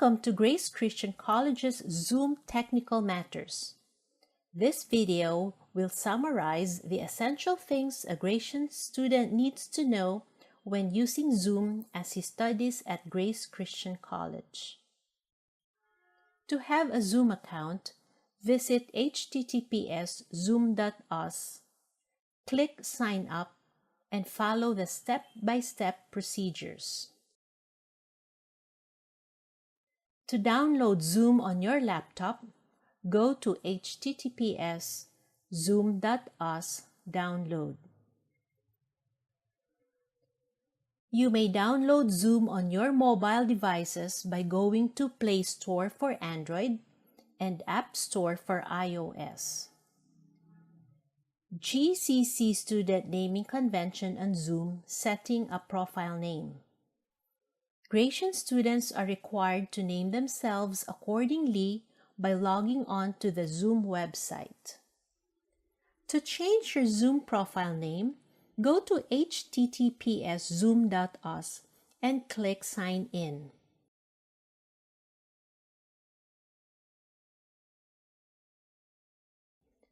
Welcome to Grace Christian College's Zoom Technical Matters. This video will summarize the essential things a Gratian student needs to know when using Zoom as he studies at Grace Christian College. To have a Zoom account, visit https://zoom.us, click Sign Up, and follow the step-by-step procedures. To download Zoom on your laptop, go to https://zoom.us download. You may download Zoom on your mobile devices by going to Play Store for Android and App Store for iOS. GCC Student Naming Convention on Zoom Setting a Profile Name. Gratian students are required to name themselves accordingly by logging on to the Zoom website. To change your Zoom profile name, go to https://zoom.us and click Sign In.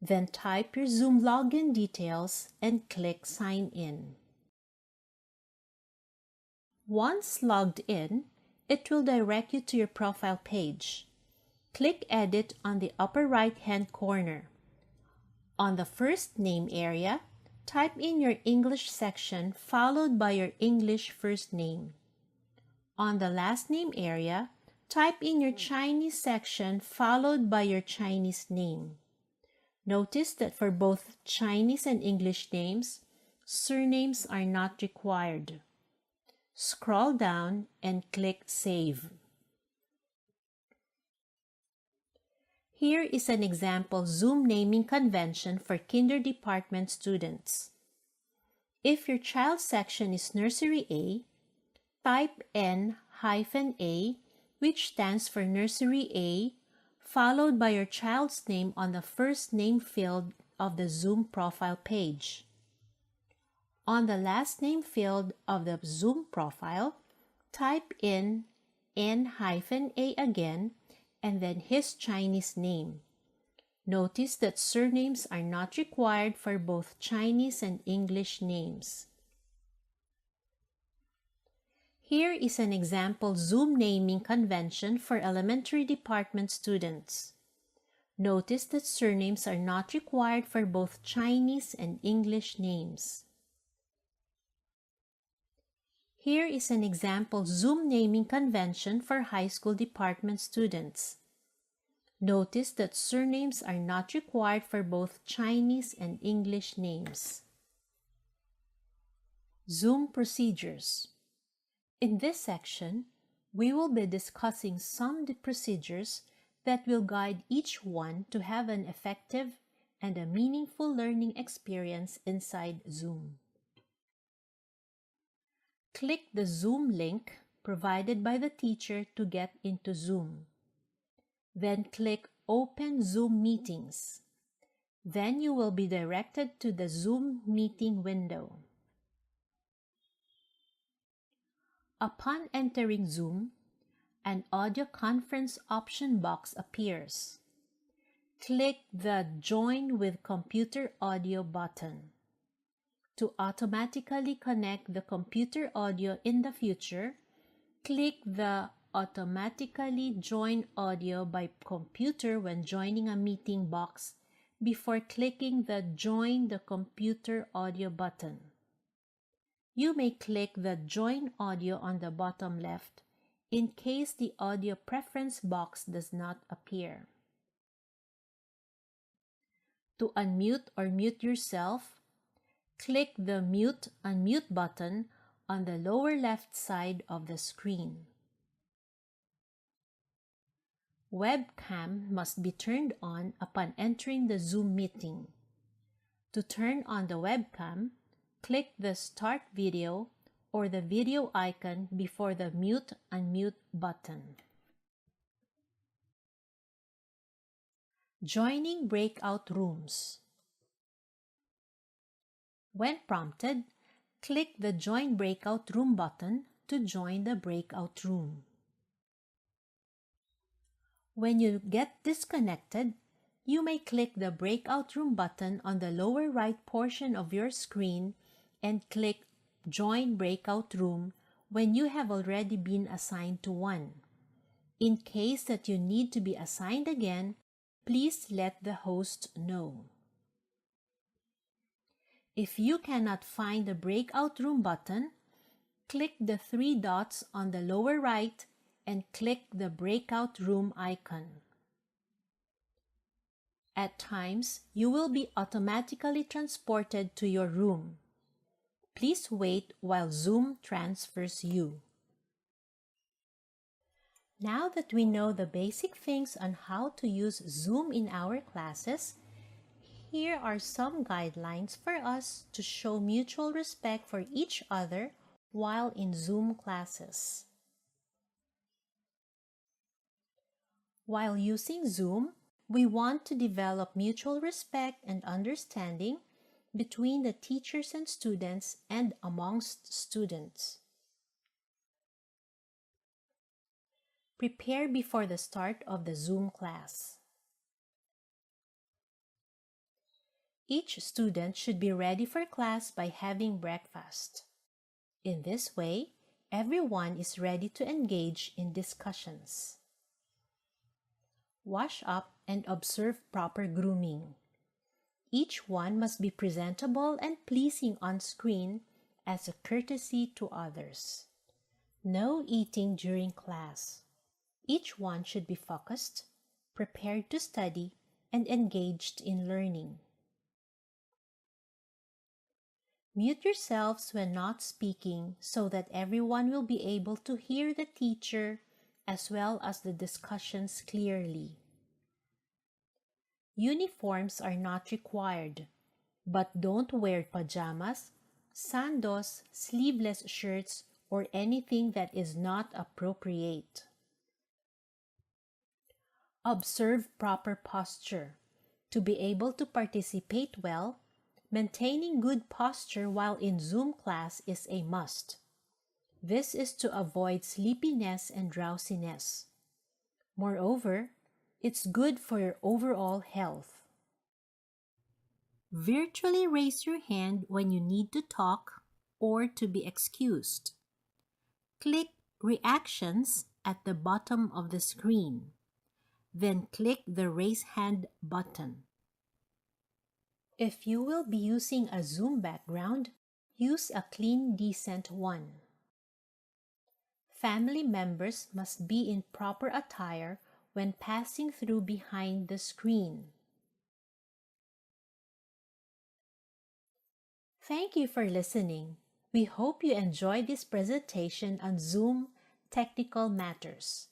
Then type your Zoom login details and click Sign In. Once logged in, it will direct you to your profile page. Click Edit on the upper right-hand corner. On the first name area, type in your English section followed by your English first name. On the last name area, type in your Chinese section followed by your Chinese name. Notice that for both Chinese and English names, surnames are not required. Scroll down and click Save. Here is an example Zoom naming convention for Kinder Department students. If your child's section is Nursery A, type N-A, which stands for Nursery A, followed by your child's name on the first name field of the Zoom profile page. On the last name field of the Zoom profile, type in N-A again and then his Chinese name. Notice that surnames are not required for both Chinese and English names. Here is an example Zoom naming convention for elementary department students. Notice that surnames are not required for both Chinese and English names. Here is an example Zoom naming convention for high school department students. Notice that surnames are not required for both Chinese and English names. Zoom procedures. In this section, we will be discussing some of the procedures that will guide each one to have an effective and a meaningful learning experience inside Zoom. Click the Zoom link provided by the teacher to get into Zoom. Then click Open Zoom Meetings. Then you will be directed to the Zoom meeting window. Upon entering Zoom, an audio conference option box appears. Click the Join with Computer Audio button. To automatically connect the computer audio in the future, click the Automatically Join Audio by Computer when joining a meeting box before clicking the Join the Computer Audio button. You may click the Join Audio on the bottom left in case the audio preference box does not appear. To unmute or mute yourself, click the Mute Unmute button on the lower left side of the screen. Webcam must be turned on upon entering the Zoom meeting. To turn on the webcam, click the Start Video or the video icon before the Mute Unmute button. Joining breakout rooms. When prompted, click the Join Breakout Room button to join the breakout room. When you get disconnected, you may click the Breakout Room button on the lower right portion of your screen and click Join Breakout Room when you have already been assigned to one. In case that you need to be assigned again, please let the host know. If you cannot find the Breakout Room button, click the three dots on the lower right and click the Breakout Room icon. At times, you will be automatically transported to your room. Please wait while Zoom transfers you. Now that we know the basic things on how to use Zoom in our classes, here are some guidelines for us to show mutual respect for each other while in Zoom classes. While using Zoom, we want to develop mutual respect and understanding between the teachers and students and amongst students. Prepare before the start of the Zoom class. Each student should be ready for class by having breakfast. In this way, everyone is ready to engage in discussions. Wash up and observe proper grooming. Each one must be presentable and pleasing on screen as a courtesy to others. No eating during class. Each one should be focused, prepared to study, and engaged in learning. Mute yourselves when not speaking so that everyone will be able to hear the teacher as well as the discussions clearly. Uniforms are not required, but don't wear pajamas, sandos, sleeveless shirts, or anything that is not appropriate. Observe proper posture. To be able to participate well, maintaining good posture while in Zoom class is a must. This is to avoid sleepiness and drowsiness. Moreover, it's good for your overall health. Virtually raise your hand when you need to talk or to be excused. Click Reactions at the bottom of the screen. Then click the Raise Hand button. If you will be using a Zoom background, use a clean, decent one. Family members must be in proper attire when passing through behind the screen. Thank you for listening. We hope you enjoyed this presentation on Zoom technical matters.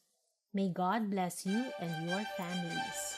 May God bless you and your families.